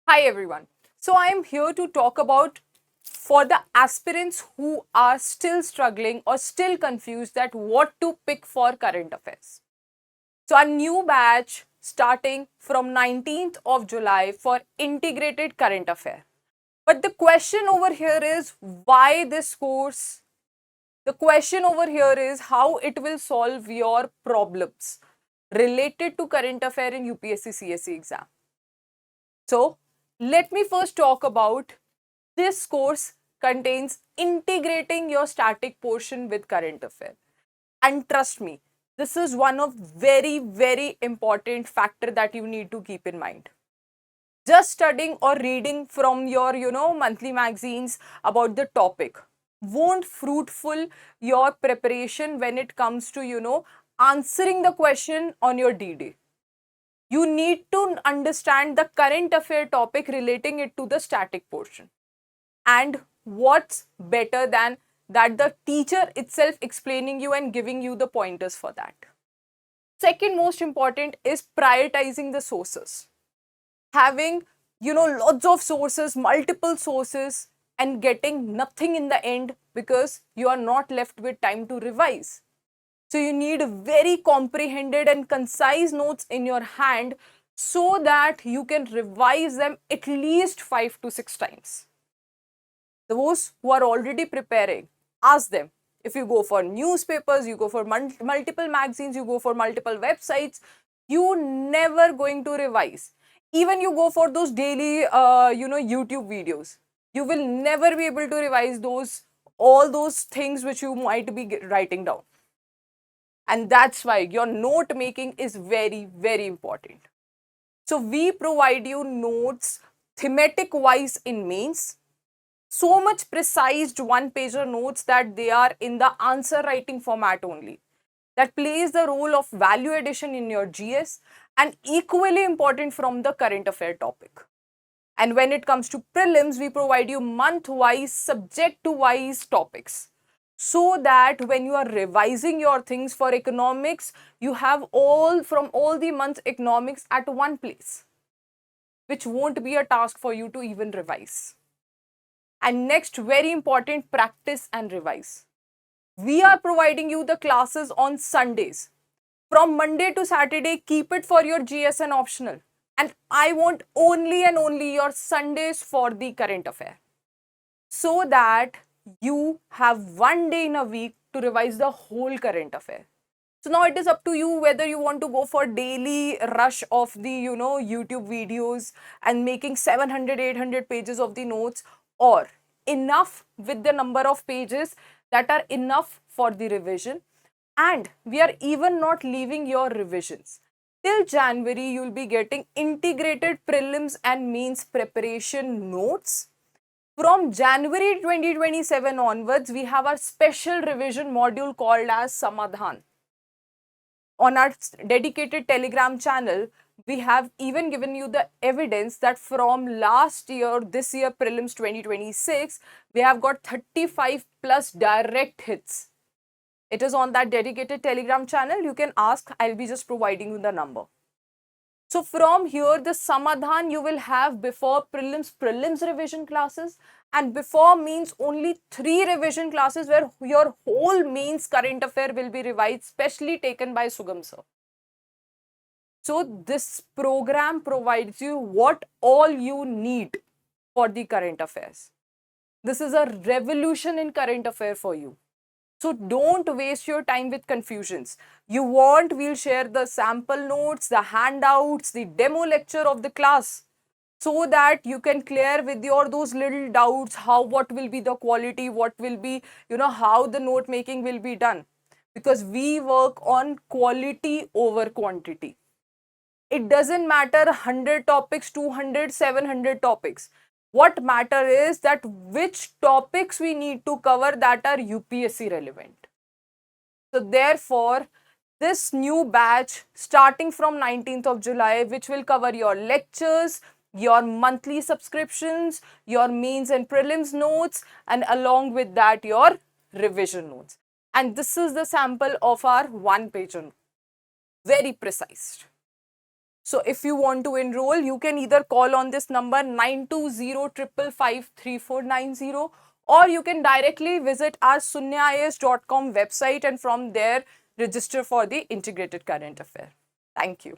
Hi everyone. So I am here to talk about for the aspirants who are still struggling or still confused that what to pick for current affairs. So our new batch starting from 19th of July for integrated current affair. But the question over here is why this course? The question over here is how it will solve your problems related to current affair in UPSC CSE exam. So, let me first talk about this course contains integrating your static portion with current affair. And trust me, this is one of very important factor that you need to keep in mind. Just studying or reading from your monthly magazines about the topic won't fruitful your preparation when it comes to answering the question on your DD. You need to understand the current affair topic relating it to the static portion. And what's better than that the teacher itself explaining you and giving you the pointers for that. Second most important is prioritizing the sources. Having lots of sources, multiple sources, and getting nothing in the end because you are not left with time to revise. So you need very comprehended and concise notes in your hand so that you can revise them at least 5 to 6 times. Those who are already preparing, ask them. If you go for newspapers, you go for multiple magazines, you go for multiple websites, you never going to revise. Even you go for those daily, YouTube videos, you will never be able to revise all those things which you might be writing down. And that's why your note making is very important. So we provide you notes thematic wise in mains, so much precise one pager notes that they are in the answer writing format only, that plays the role of value addition in your GS and equally important from the current affair topic. And when it comes to prelims, we provide you month wise, subject wise topics, so that when you are revising your things for economics, you have all from all the months economics at one place, which won't be a task for you to even revise. And next, very important, practice and revise. We are providing you the classes on Sundays. From Monday to Saturday, keep it for your GS and optional. And I want only and only your Sundays for the current affair, so that you have one day in a week to revise the whole current affair. So now it is up to you whether you want to go for daily rush of the YouTube videos and making 700 800 pages of the notes, or enough with the number of pages that are enough for the revision. And we are even not leaving your revisions. Till January, you'll be getting integrated prelims and mains preparation notes. From January 2027 onwards, we have our special revision module called as Samadhan. On our dedicated Telegram channel, we have even given you the evidence that from last year, this year prelims 2026, we have got 35 plus direct hits. It is on that dedicated Telegram channel. You can ask, I'll be just providing you the number. So from here, the Samadhan you will have before prelims revision classes, and before means only 3 revision classes where your whole mains current affair will be revised, specially taken by Sugam sir. So this program provides you what all you need for the current affairs. This is a revolution in current affair for you. So don't waste your time with confusions. You want, we'll share the sample notes, the handouts, the demo lecture of the class, so that you can clear with your those little doubts, what will be the quality, what will be, how the note making will be done. Because we work on quality over quantity. It doesn't matter 100 topics, 200, 700 topics. What matter is that which topics we need to cover that are UPSC relevant. So therefore, this new batch starting from 19th of July, which will cover your lectures, your monthly subscriptions, your mains and prelims notes, and along with that, your revision notes. And this is the sample of our one pager, very precise. So if you want to enroll, you can either call on this number 9205553490, or you can directly visit our sunyaias.com website and from there register for the integrated current affair. Thank you.